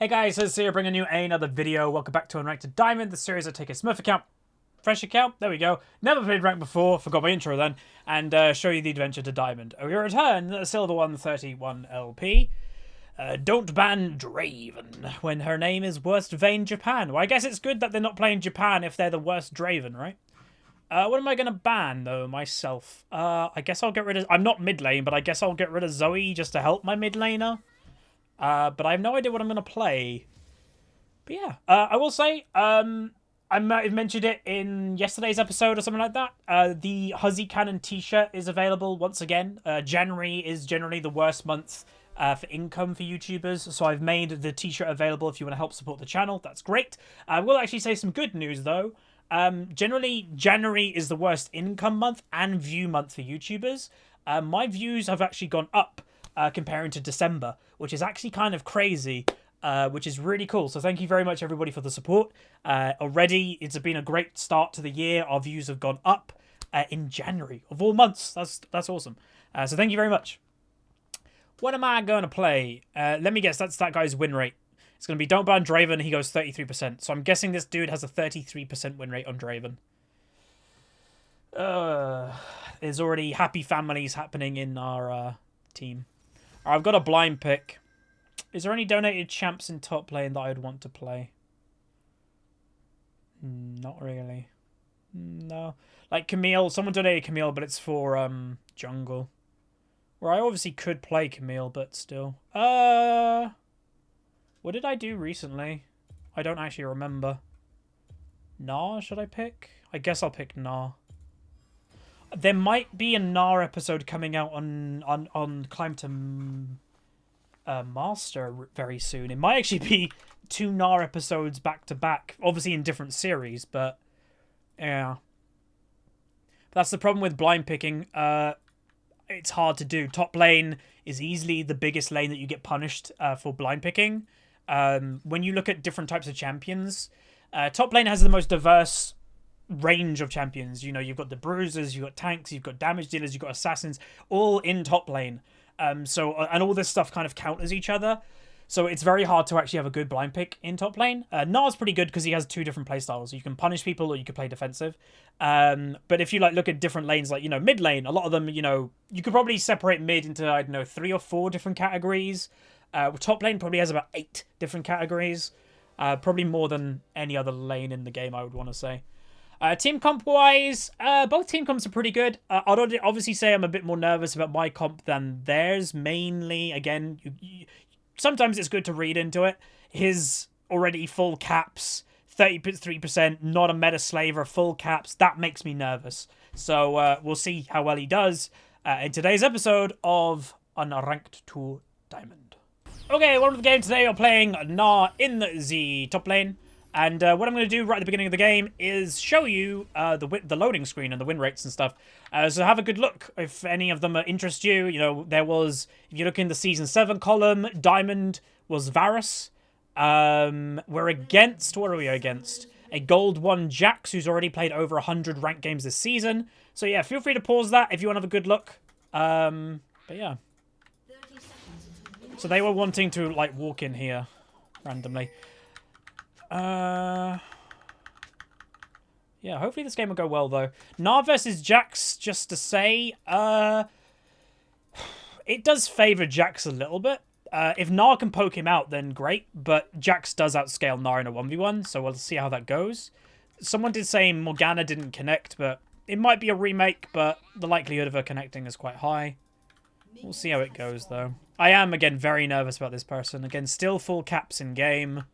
Hey guys, Huzzy here bringing you another video. Welcome back to Unranked Diamond, the series I take a Smurf account, fresh account, there we go. Never played rank before, forgot my intro then, and show you the adventure to Diamond. We return, Silver 131 LP. Don't ban Draven when her name is Worst Vayne Japan. Well, I guess it's good that they're not playing Japan if they're the worst Draven, right? What am I going to ban, though, myself? I guess I'll get rid of... I'm not mid lane, but I guess I'll get rid of Zoe just to help my mid laner. But I have no idea what I'm going to play. But yeah, I will say, I might have mentioned it in yesterday's episode or something like that. The Huzzy Cannon t-shirt is available once again. January is generally the worst month for income for YouTubers, so I've made the t-shirt available if you want to help support the channel. That's great. I will actually say some good news, though. Generally, January is the worst income month and view month for YouTubers. My views have actually gone up comparing to December, which is actually kind of crazy, which is really cool. So thank you very much, everybody, for the support. Already, it's been a great start to the year. Our views have gone up in January, of all months. That's awesome. So thank you very much. What am I going to play? Let me guess, that's that guy's win rate. It's going to be don't ban Draven, he goes 33%. So I'm guessing this dude has a 33% win rate on Draven. There's already happy families happening in our team. I've got a blind pick. Is there any donated champs in top lane that I'd want to play? Not really. No. Like Camille, someone donated Camille, but it's for jungle. Where I obviously could play Camille, but still. What did I do recently? I don't actually remember. Gnar, should I pick? I guess I'll pick Gnar. There might be a Gnar episode coming out on Climb to Master very soon. It might actually be 2 Gnar episodes back to back, obviously in different series, but yeah. But that's the problem with blind picking. It's hard to do. Top lane is easily the biggest lane that you get punished for blind picking. When you look at different types of champions, top lane has the most diverse range of champions. You know, you've got the bruisers, you've got tanks, you've got damage dealers, you've got assassins, all in top lane. And all this stuff kind of counters each other. So it's very hard to actually have a good blind pick in top lane. Gnar's pretty good because he has 2 different playstyles. You can punish people or you can play defensive. But if you like look at different lanes, like, you know, mid lane, a lot of them, you know, you could probably separate mid into, I don't know, 3 or 4 different categories. Top lane probably has about 8 different categories. Probably more than any other lane in the game, I would want to say. Team comp-wise, both team comps are pretty good. I'd obviously say I'm a bit more nervous about my comp than theirs. Mainly, again, sometimes it's good to read into it. His already full caps, 33%, not a meta slaver, full caps. That makes me nervous. So we'll see how well he does in today's episode of Unranked to Diamond. Okay, welcome to the game. Today we're playing Gnar in the top lane. And what I'm going to do right at the beginning of the game is show you the loading screen and the win rates and stuff. So have a good look if any of them interest you. You know, there was, if you look in the Season 7 column, Diamond was Varus. We're against, what are we against? A Gold 1 Jax, who's already played over 100 ranked games this season. So yeah, feel free to pause that if you want to have a good look. But yeah. So they were wanting to, like, walk in here randomly. Yeah, hopefully this game will go well, though. Gnar versus Jax, just to say, it does favour Jax a little bit. If Gnar can poke him out, then great, but Jax does outscale Gnar in a 1v1, so we'll see how that goes. Someone did say Morgana didn't connect, but it might be a remake, but the likelihood of her connecting is quite high. We'll see how it goes, though. I am, again, very nervous about this person. Again, still full caps in game.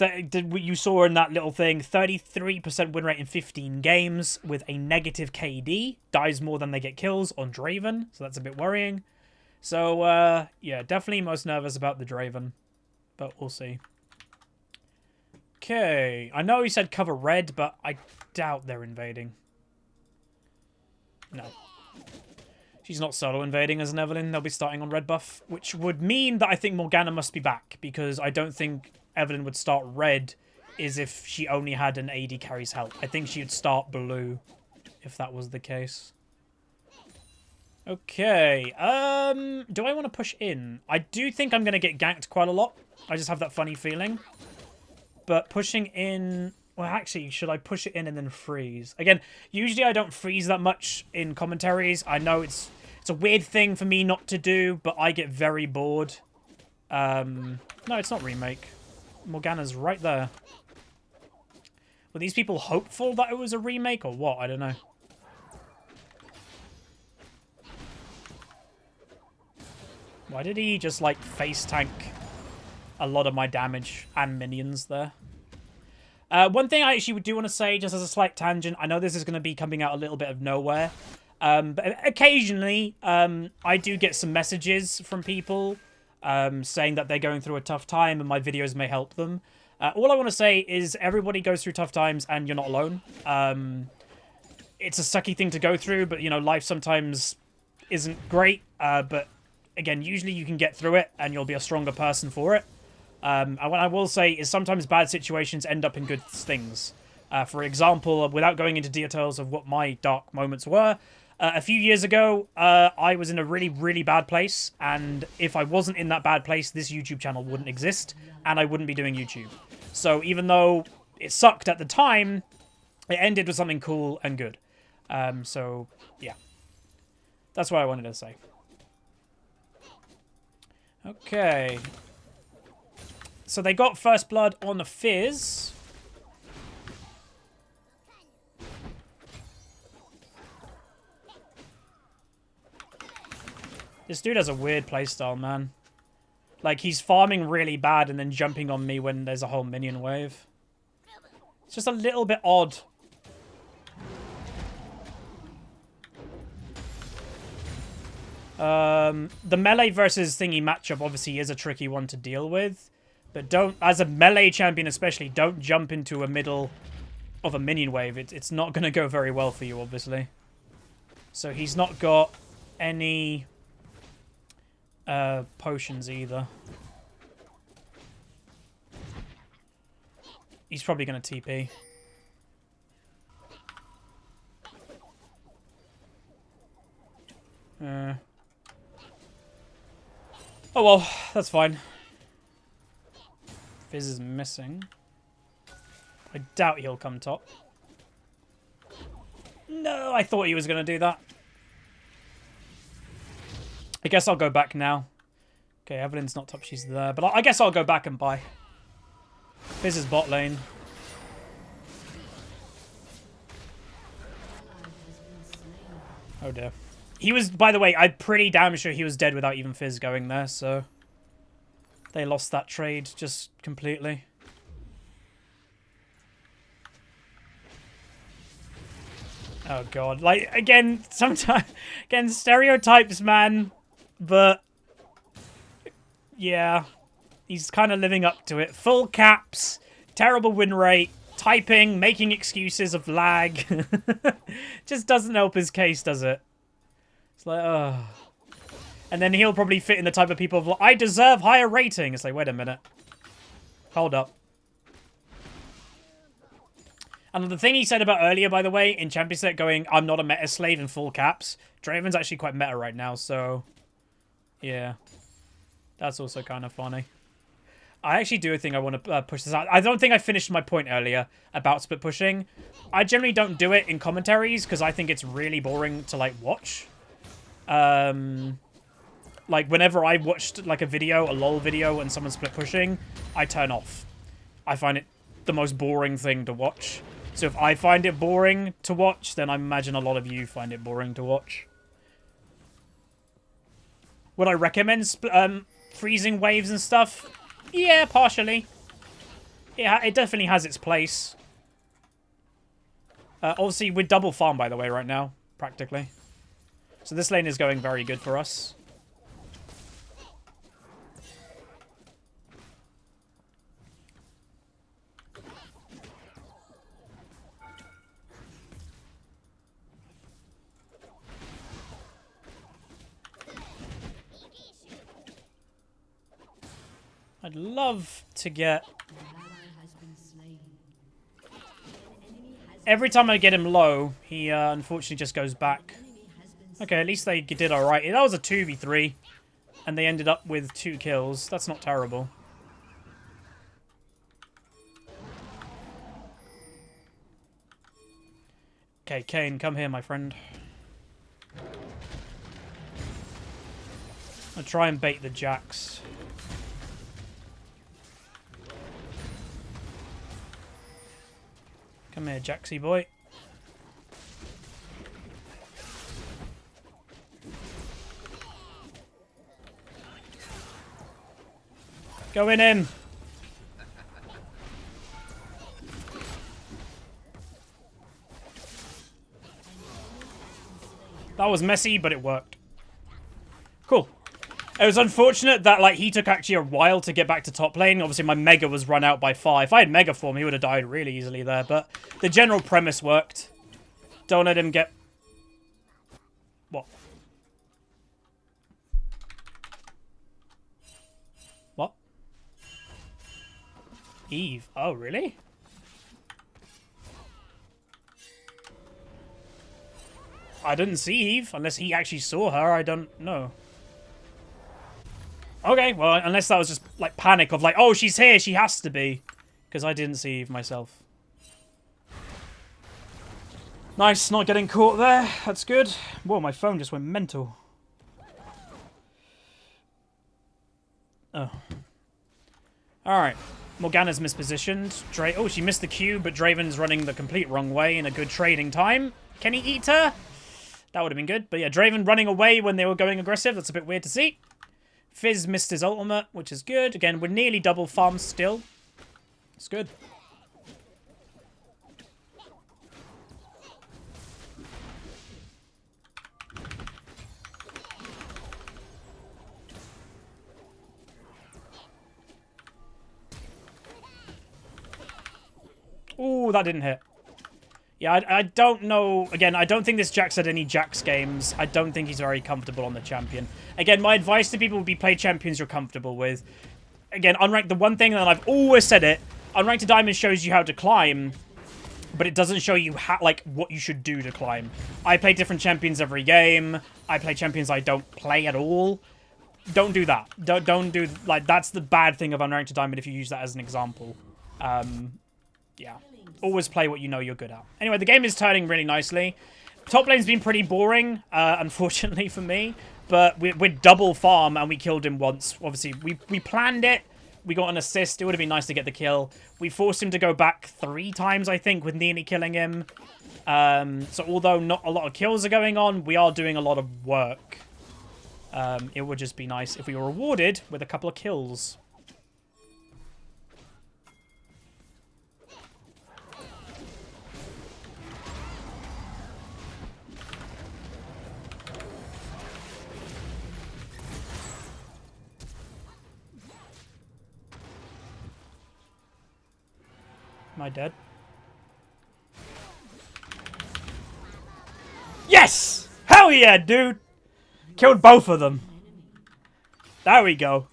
You saw in that little thing, 33% win rate in 15 games with a negative KD. Dies more than they get kills on Draven, so that's a bit worrying. So, yeah, definitely most nervous about the Draven, but we'll see. Okay, I know he said cover red, but I doubt they're invading. No. She's not solo invading as an Evelyn. They'll be starting on red buff, which would mean that I think Morgana must be back, because I don't think Evelyn would start red is if she only had an AD carries help. I think she'd start blue if that was the case. Okay. Do I want to push in? I do think I'm going to get ganked quite a lot. I just have that funny feeling. But pushing in... Well, actually, should I push it in and then freeze? Again, usually I don't freeze that much in commentaries. I know it's a weird thing for me not to do, but I get very bored. No, it's not remake. Morgana's right there. Were these people hopeful that it was a remake or what? I don't know. Why did he just, like, face tank a lot of my damage and minions there? One thing I actually do want to say, just as a slight tangent, I know this is going to be coming out a little bit of nowhere, but occasionally I do get some messages from people saying that they're going through a tough time and my videos may help them. All I want to say is everybody goes through tough times and you're not alone. It's a sucky thing to go through, but, you know, life sometimes isn't great. But, again, usually you can get through it and you'll be a stronger person for it. And what I will say is sometimes bad situations end up in good things. For example, without going into details of what my dark moments were, a few years ago, I was in a really, really bad place. And if I wasn't in that bad place, this YouTube channel wouldn't exist. And I wouldn't be doing YouTube. So even though it sucked at the time, it ended with something cool and good. So, yeah. That's what I wanted to say. Okay. So they got first blood on the Fizz. This dude has a weird playstyle, man. Like, he's farming really bad and then jumping on me when there's a whole minion wave. It's just a little bit odd. The melee versus thingy matchup obviously is a tricky one to deal with. But don't, as a melee champion especially, don't jump into a middle of a minion wave. It's not going to go very well for you, obviously. So he's not got any potions either. He's probably going to TP. Oh well, that's fine. Fizz is missing. I doubt he'll come top. No, I thought he was going to do that. I guess I'll go back now. Okay, Evelyn's not top, she's there. But I guess I'll go back and buy. Fizz is bot lane. Oh dear. He was, by the way, I'm pretty damn sure he was dead without even Fizz going there, so... They lost that trade just completely. Oh god. Like, again, sometimes... Again, stereotypes, man. But... Yeah. He's kind of living up to it. Full caps. Terrible win rate. Typing. Making excuses of lag. Just doesn't help his case, does it? It's like, oh. And then he'll probably fit in the type of people of, like, I deserve higher rating. It's like, wait a minute. Hold up. And the thing he said about earlier, by the way, in Champion Set going, I'm not a meta slave in full caps. Draven's actually quite meta right now, so... Yeah. That's also kind of funny. I actually do think I want to push this out. I don't think I finished my point earlier about split pushing. I generally don't do it in commentaries because I think it's really boring to, like, watch. Like, whenever I watched, like, a video, a LOL video, and someone split pushing, I turn off. I find it the most boring thing to watch. So if I find it boring to watch, then I imagine a lot of you find it boring to watch. Would I recommend freezing waves and stuff? Yeah, partially. Yeah, it definitely has its place. Obviously, we're double farm, by the way, right now, practically. So this lane is going very good for us. I'd love to get... Every time I get him low, he unfortunately just goes back. Okay, at least they did alright. That was a 2v3. And they ended up with 2 kills. That's not terrible. Okay, Kane, come here, my friend. I'll try and bait the Jax. Come here, Jaxie boy. Go in him. That was messy, but it worked. Cool. It was unfortunate that like he took actually a while to get back to top lane. Obviously, my Mega was run out by far. If I had Mega form, he would have died really easily there. But the general premise worked. Don't let him get... What? What? Eve. Oh, really? I didn't see Eve, unless he actually saw her. I don't know. Okay, well, unless that was just, like, panic of, like, oh, she's here, she has to be. Because I didn't see Eve myself. Nice, not getting caught there. That's good. Whoa, my phone just went mental. Oh. Alright. Morgana's mispositioned. Oh, she missed the Q, but Draven's running the complete wrong way in a good trading time. Can he eat her? That would have been good. But yeah, Draven running away when they were going aggressive. That's a bit weird to see. Fizz missed his ultimate, which is good. Again, we're nearly double farm still. It's good. Ooh, that didn't hit. Yeah, I don't know. Again, I don't think this Jax had any Jax games. I don't think he's very comfortable on the champion. Again, my advice to people would be play champions you're comfortable with. Again, Unranked, the one thing that I've always said it, Unranked to Diamond shows you how to climb, but it doesn't show you how, like, what you should do to climb. I play different champions every game. I play champions I don't play at all. Don't do that. Don't do, like, that's the bad thing of Unranked to Diamond if you use that as an example. Yeah. Always play what you know you're good at. Anyway, the game is turning really nicely. Top lane's been pretty boring, unfortunately for me. But we're double farm and we killed him once. Obviously, we planned it. We got an assist. It would have been nice to get the kill. We forced him to go back 3 times, I think, with nearly killing him. So although not a lot of kills are going on, we are doing a lot of work. It would just be nice if we were rewarded with a couple of kills. Am I dead? Yes! Hell yeah, dude! Killed both of them. There we go.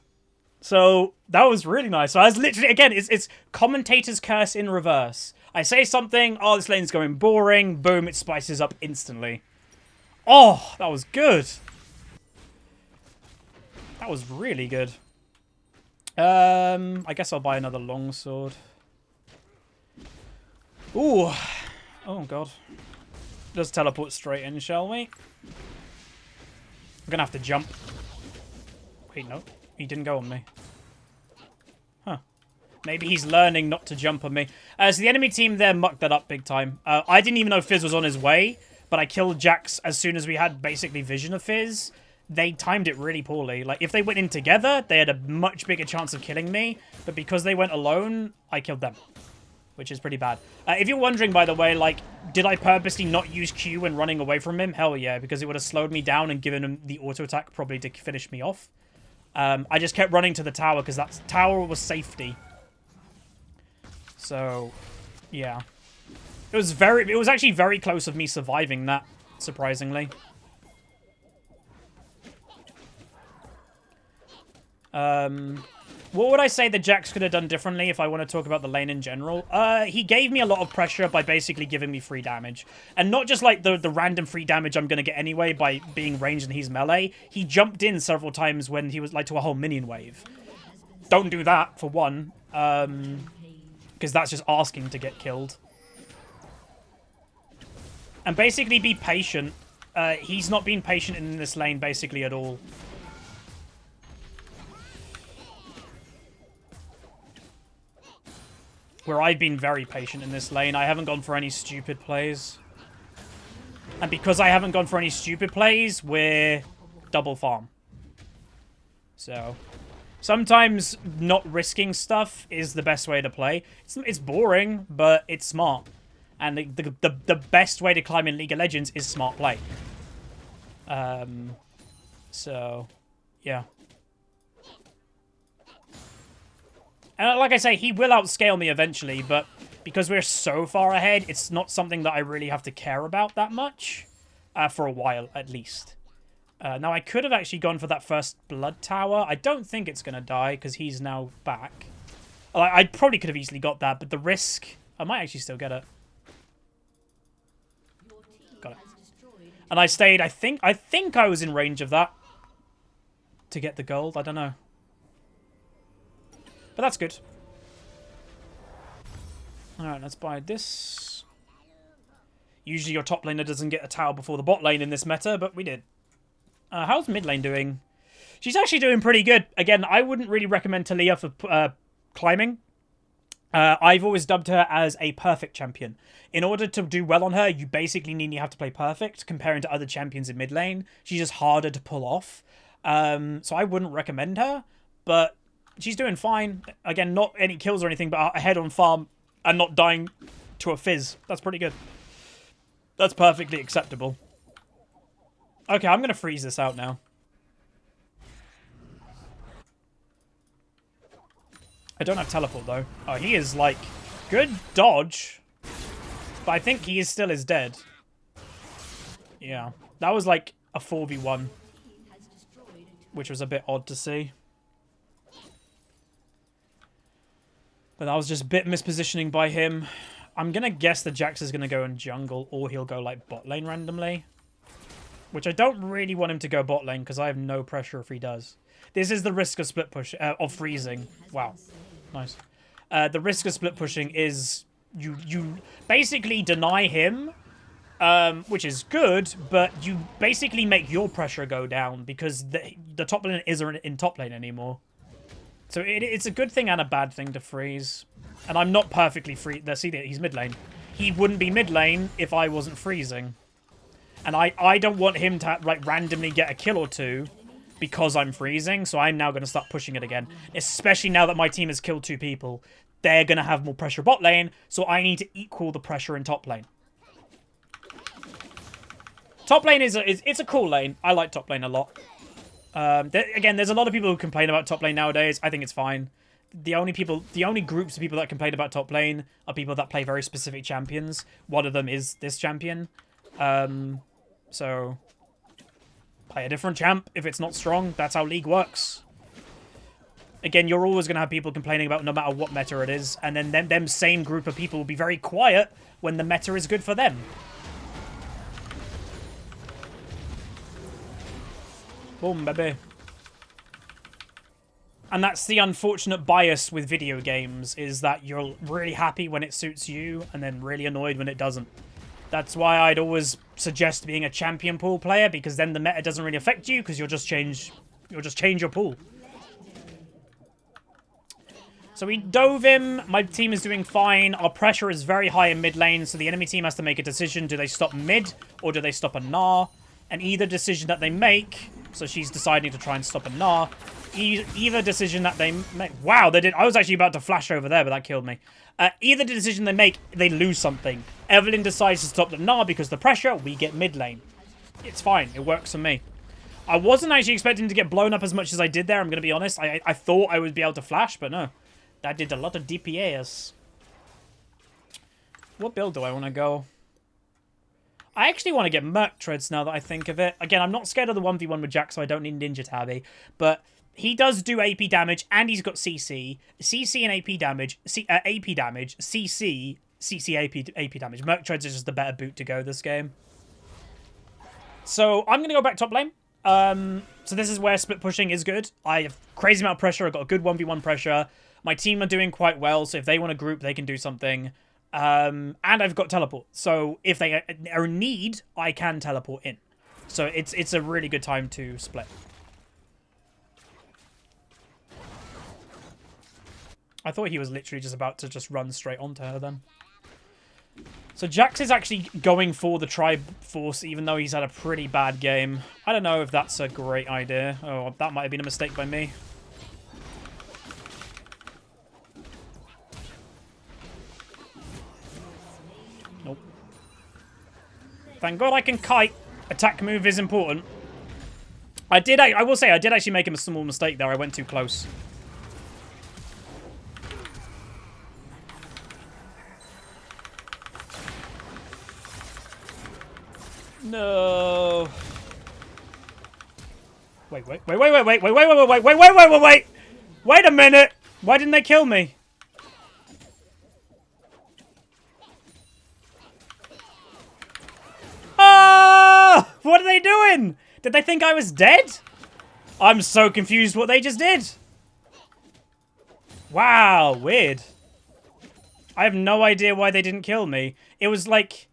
So, that was really nice. So, I was literally, again, it's commentator's curse in reverse. I say something, oh, this lane's going boring, boom, it spices up instantly. Oh, that was good. That was really good. I guess I'll buy another longsword. Ooh. Oh, God. Let's teleport straight in, shall we? We're gonna have to jump. Wait, no. He didn't go on me. Huh. Maybe he's learning not to jump on me. So the enemy team there mucked that up big time. I didn't even know Fizz was on his way, but I killed Jax as soon as we had basically vision of Fizz. They timed it really poorly. Like, if they went in together, they had a much bigger chance of killing me. But because they went alone, I killed them. Which is pretty bad. If you're wondering, by the way, like, did I purposely not use Q when running away from him? Hell yeah, because it would have slowed me down and given him the auto attack probably to finish me off. I just kept running to the tower because that tower was safety. So, yeah. It was actually very close of me surviving that, surprisingly. What would I say the Jax could have done differently if I want to talk about the lane in general? He gave me a lot of pressure by basically giving me free damage. And not just like the random free damage I'm going to get anyway by being ranged and he's melee. He jumped in several times when he was like to a whole minion wave. Don't do that, for one. Because that's just asking to get killed. And basically be patient. He's not been patient in this lane basically at all. Where I've been very patient in this lane. I haven't gone for any stupid plays. And because I haven't gone for any stupid plays, we're double farm. So, sometimes not risking stuff is the best way to play. It's boring, but it's smart. And the best way to climb in League of Legends is smart play. So, yeah. And like I say, he will outscale me eventually, but because we're so far ahead, it's not something that I really have to care about that much. For a while, at least. Now, I could have actually gone for that first blood tower. I don't think it's going to die, because he's now back. I probably could have easily got that, but the risk... I might actually still get it. Got it. And I stayed, I think I was in range of that. To get the gold, I don't know. But that's good. Alright, let's buy this. Usually your top laner doesn't get a tower before the bot lane in this meta, but we did. How's mid lane doing? She's actually doing pretty good. Again, I wouldn't really recommend Talia for climbing. I've always dubbed her as a perfect champion. In order to do well on her, you basically have to play perfect, comparing to other champions in mid lane. She's just harder to pull off. So I wouldn't recommend her, but she's doing fine. Again, not any kills or anything, but ahead on farm and not dying to a fizz. That's pretty good. That's perfectly acceptable. Okay, I'm going to freeze this out now. I don't have teleport, though. Oh, he is, like, good dodge. But I think he still is dead. Yeah. That was, like, a 4v1. Which was a bit odd to see. But that was just a bit mispositioning by him. I'm going to guess the Jax is going to go in jungle, or he'll go, like, bot lane randomly. Which I don't really want him to go bot lane, because I have no pressure if he does. This is the risk of split push, of freezing. Wow. Nice. The risk of split pushing is you basically deny him, which is good, but you basically make your pressure go down, because the top lane isn't in top lane anymore. So it's a good thing and a bad thing to freeze. And I'm not perfectly free. See, he's mid lane. He wouldn't be mid lane if I wasn't freezing. And I don't want him to like randomly get a kill or two because I'm freezing. So I'm now going to start pushing it again. Especially now that my team has killed 2 people. They're going to have more pressure bot lane. So I need to equal the pressure in top lane. Top lane it's a cool lane. I like top lane a lot. Again, there's a lot of people who complain about top lane nowadays. I think it's fine. The only groups of people that complain about top lane are people that play very specific champions. One of them is this champion. So play a different champ if it's not strong. That's how League works. Again, you're always going to have people complaining about no matter what meta it is, and then them same group of people will be very quiet when the meta is good for them. Boom, baby. And that's the unfortunate bias with video games, is that you're really happy when it suits you, and then really annoyed when it doesn't. That's why I'd always suggest being a champion pool player, because then the meta doesn't really affect you, because you'll just change your pool. So we dove him. My team is doing fine. Our pressure is very high in mid lane, so the enemy team has to make a decision. Do they stop mid, or do they stop a Gnar? And either decision that they make, so she's deciding to try and stop a Gnar, either decision that they make... Wow, they did. I was actually about to flash over there, but that killed me. Either decision they make, they lose something. Evelyn decides to stop the Gnar because of the pressure. We get mid lane. It's fine. It works for me. I wasn't actually expecting to get blown up as much as I did there, I'm going to be honest. I thought I would be able to flash, but no. That did a lot of DPS. What build do I want to go? I actually want to get Merc Treads now that I think of it. Again, I'm not scared of the 1v1 with Jack, so I don't need Ninja Tabby. But he does do AP damage, and he's got CC. CC and AP damage. AP damage. CC. CC AP damage. Merc Treads is just the better boot to go this game. So I'm going to go back top lane. So this is where split pushing is good. I have crazy amount of pressure. I've got a good 1v1 pressure. My team are doing quite well, so if they want to group, they can do something. And I've got teleport. So if they are in need, I can teleport in. So it's a really good time to split. I thought he was literally just about to just run straight onto her then. So Jax is actually going for the Triforce, even though he's had a pretty bad game. I don't know if that's a great idea. Oh, that might have been a mistake by me. Nope. Thank God I can kite. Attack move is important. I will say, I did actually make a small mistake there. I went too close. No. Wait a minute. Why didn't they kill me? Ah! What are they doing? Did they think I was dead? I'm so confused what they just did. Wow, weird. I have no idea why they didn't kill me. It was like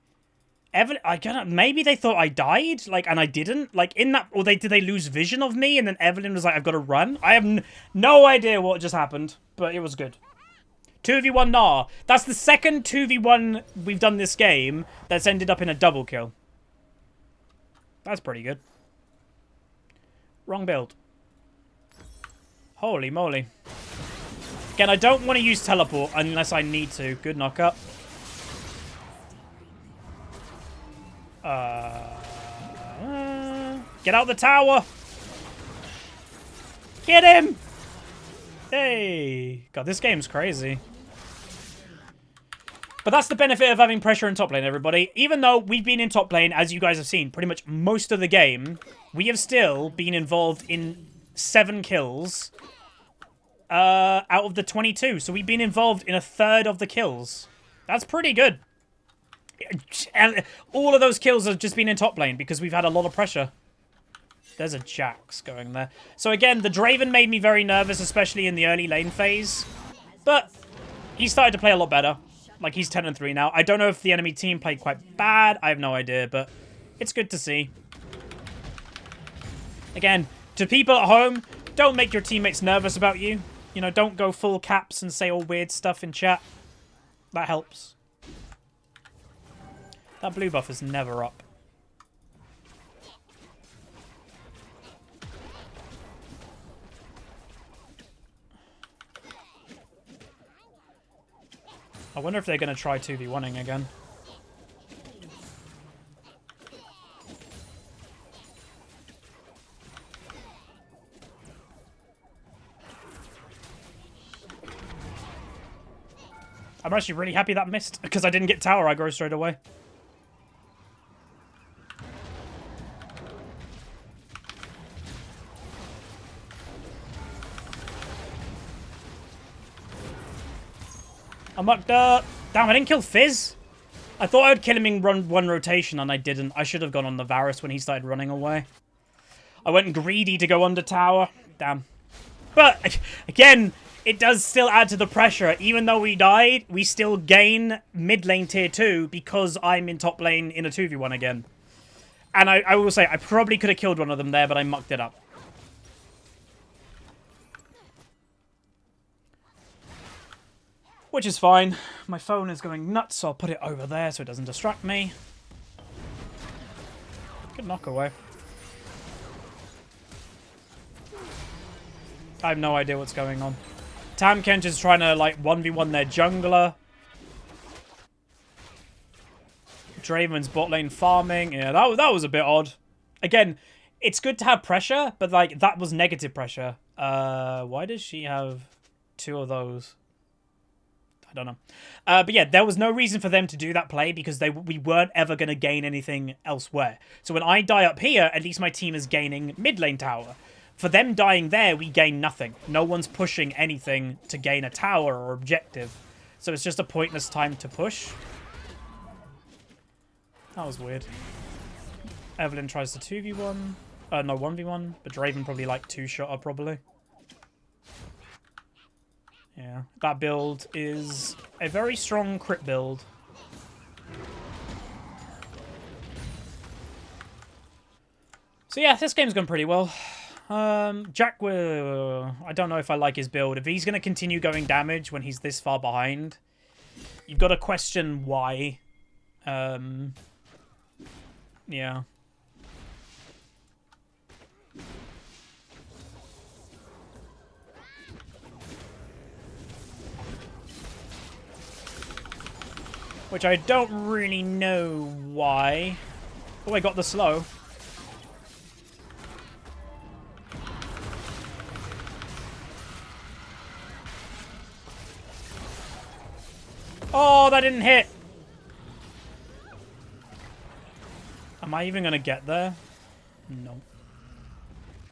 maybe they thought I died, like, and I didn't, like, in that, or did they lose vision of me, and then Evelyn was like, I've got to run? I have no idea what just happened, but it was good. 2v1 Gnar. That's the second 2v1 we've done this game that's ended up in a double kill. That's pretty good. Wrong build. Holy moly. Again, I don't want to use teleport unless I need to. Good knockup. Get out the tower! Get him! Hey! God, this game's crazy. But that's the benefit of having pressure in top lane, everybody. Even though we've been in top lane, as you guys have seen, pretty much most of the game, we have still been involved in 7 kills out of the 22. So we've been involved in a third of the kills. That's pretty good. And all of those kills have just been in top lane because we've had a lot of pressure. There's a Jax going there. So again, the Draven made me very nervous, especially in the early lane phase. But he started to play a lot better. Like, he's 10-3 now. I don't know if the enemy team played quite bad. I have no idea, but it's good to see. Again, to people at home, don't make your teammates nervous about you. You know, don't go full caps and say all weird stuff in chat. That helps. That blue buff is never up. I wonder if they're going to try 2v1ing again. I'm actually really happy that missed, because I didn't get tower aggro straight away. I mucked up. Damn, I didn't kill Fizz. I thought I would kill him in one rotation, and I didn't. I should have gone on the Varus when he started running away. I went greedy to go under tower. Damn. But, again, it does still add to the pressure. Even though we died, we still gain mid lane tier 2 because I'm in top lane in a 2v1 again. And I will say, I probably could have killed one of them there, but I mucked it up. Which is fine. My phone is going nuts, so I'll put it over there so it doesn't distract me. Good knock away. I have no idea what's going on. Tamkench is trying to, like, 1v1 their jungler. Draven's bot lane farming. Yeah, that was a bit odd. Again, it's good to have pressure, but, like, that was negative pressure. Why does she have 2 of those? don't know. But yeah, there was no reason for them to do that play because we weren't ever going to gain anything elsewhere. So when I die up here, at least my team is gaining mid lane tower. For them dying there, we gain nothing. No one's pushing anything to gain a tower or objective. So it's just a pointless time to push. That was weird. Evelyn tries to 2v1. No, 1v1. But Draven probably like 2-shotter probably. Yeah, that build is a very strong crit build. So yeah, this game's gone pretty well. Jack, I don't know if I like his build. If he's going to continue going damage when he's this far behind, you've got to question why. Yeah. Which I don't really know why. Oh, I got the slow. Oh, that didn't hit. Am I even going to get there? No.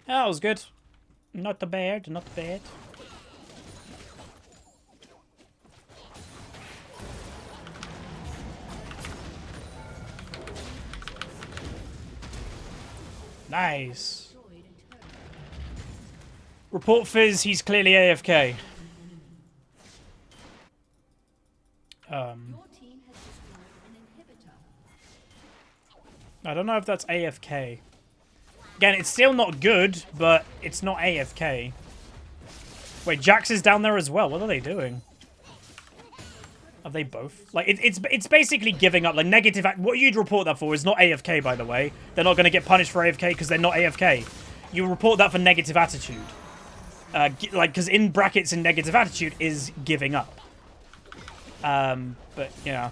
That was good. Not bad, not bad. Nice. Report Fizz, he's clearly AFK. I don't know if that's AFK. Again, it's still not good, but it's not AFK. Wait, Jax is down there as well. What are they doing? Are they both? Like, it's basically giving up. Like, negative... What you'd report that for is not AFK, by the way. They're not going to get punished for AFK because they're not AFK. You report that for negative attitude. Like, because in brackets in negative attitude is giving up. But, yeah.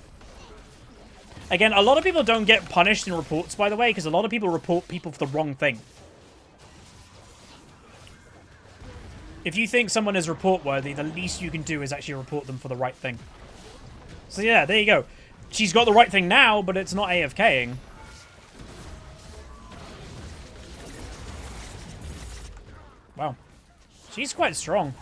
Again, a lot of people don't get punished in reports, by the way, because a lot of people report people for the wrong thing. If you think someone is report-worthy, the least you can do is actually report them for the right thing. So yeah, there you go. She's got the right thing now, but it's not AFKing. Wow. She's quite strong.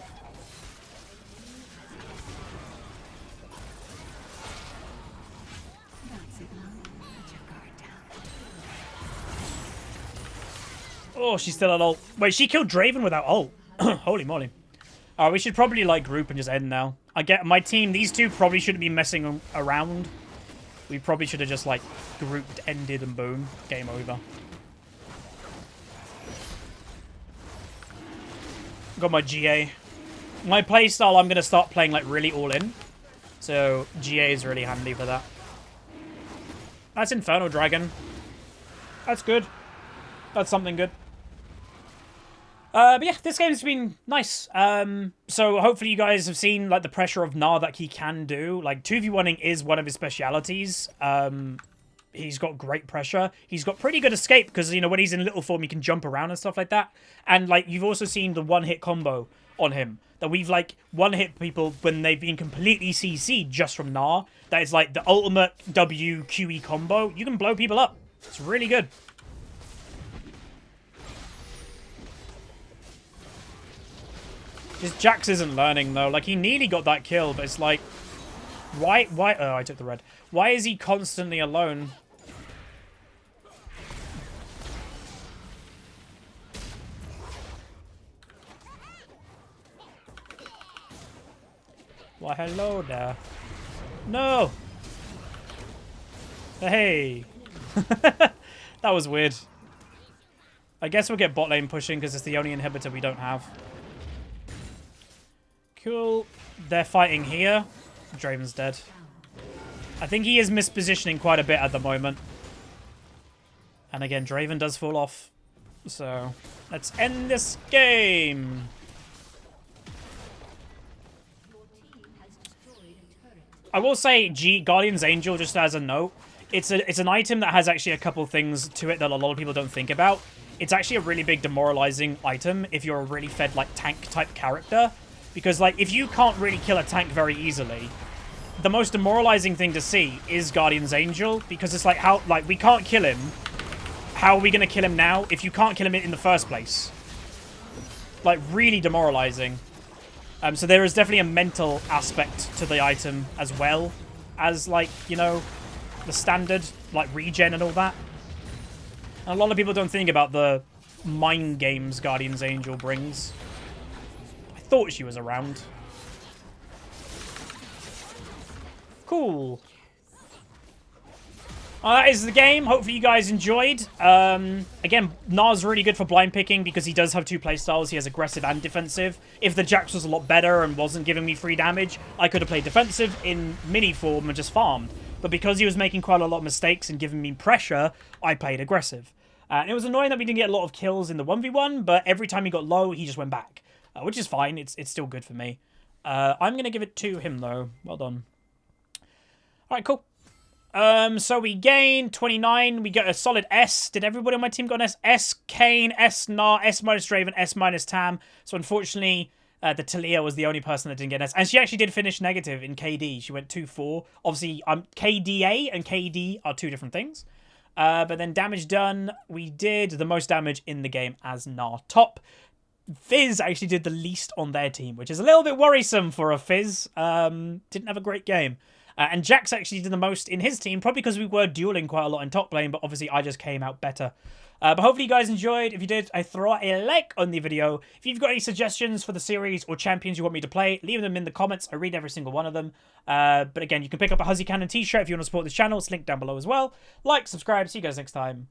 Oh, she's still at ult. Wait, she killed Draven without ult. Holy moly. We should probably, like, group and just end now. I get my team. These two probably shouldn't be messing around. We probably should have just, like, grouped, ended, and boom. Game over. Got my GA. My playstyle, I'm going to start playing, like, really all in. So, GA is really handy for that. That's Inferno Dragon. That's good. That's something good. But yeah, this game's been nice. So hopefully you guys have seen like the pressure of Gnar that he can do. Like 2v1ing is one of his specialities. He's got great pressure. He's got pretty good escape because, you know, when he's in little form, he can jump around and stuff like that. And like you've also seen the one-hit combo on him. That we've like one-hit people when they've been completely CC'd just from Gnar. That is like the ultimate WQE combo. You can blow people up. It's really good. Just Jax isn't learning, though. Like, he nearly got that kill, but it's like... Why? Oh, I took the red. Why is he constantly alone? Why, hello there. No! Hey! That was weird. I guess we'll get bot lane pushing because it's the only inhibitor we don't have. Cool. They're fighting here. Draven's dead. I think he is mispositioning quite a bit at the moment. And again, Draven does fall off. So, let's end this game. I will say, Guardian's Angel, just as a note, it's an item that has actually a couple things to it that a lot of people don't think about. It's actually a really big demoralizing item if you're a really fed, like, tank-type character. Because, like, if you can't really kill a tank very easily, the most demoralizing thing to see is Guardian's Angel, because it's like, how, like, we can't kill him. How are we going to kill him now if you can't kill him in the first place? Like, really demoralizing. So there is definitely a mental aspect to the item as well as, like, you know, the standard, like, regen and all that. And a lot of people don't think about the mind games Guardian's Angel brings. I thought she was around. Cool. That is the game. Hopefully you guys enjoyed. Again, Gnar's really good for blind picking because he does have two playstyles. He has aggressive and defensive. If the Jax was a lot better and wasn't giving me free damage, I could have played defensive in mini form and just farmed. But because he was making quite a lot of mistakes and giving me pressure, I played aggressive. And it was annoying that we didn't get a lot of kills in the 1v1, but every time he got low, he just went back. Which is fine. It's still good for me. I'm going to give it to him, though. Well done. Alright, cool. So we gained 29. We got a solid S. Did everybody on my team got an S? S Kane, S Gnar, S minus Draven, S minus Tam. So unfortunately, the Talia was the only person that didn't get an S. And she actually did finish negative in KD. She went 2-4. Obviously, KDA and KD are two different things. But then damage done, we did the most damage in the game as Gnar top. Fizz actually did the least on their team, which is a little bit worrisome for a Fizz. Didn't have a great game. And Jax actually did the most in his team, probably because we were dueling quite a lot in top lane, but obviously I just came out better. But hopefully you guys enjoyed. If you did, throw a like on the video. If you've got any suggestions for the series or champions you want me to play, leave them in the comments. I read every single one of them. But again, you can pick up a HuzzyCannon t-shirt if you want to support this channel. It's linked down below as well. Like, subscribe. See you guys next time.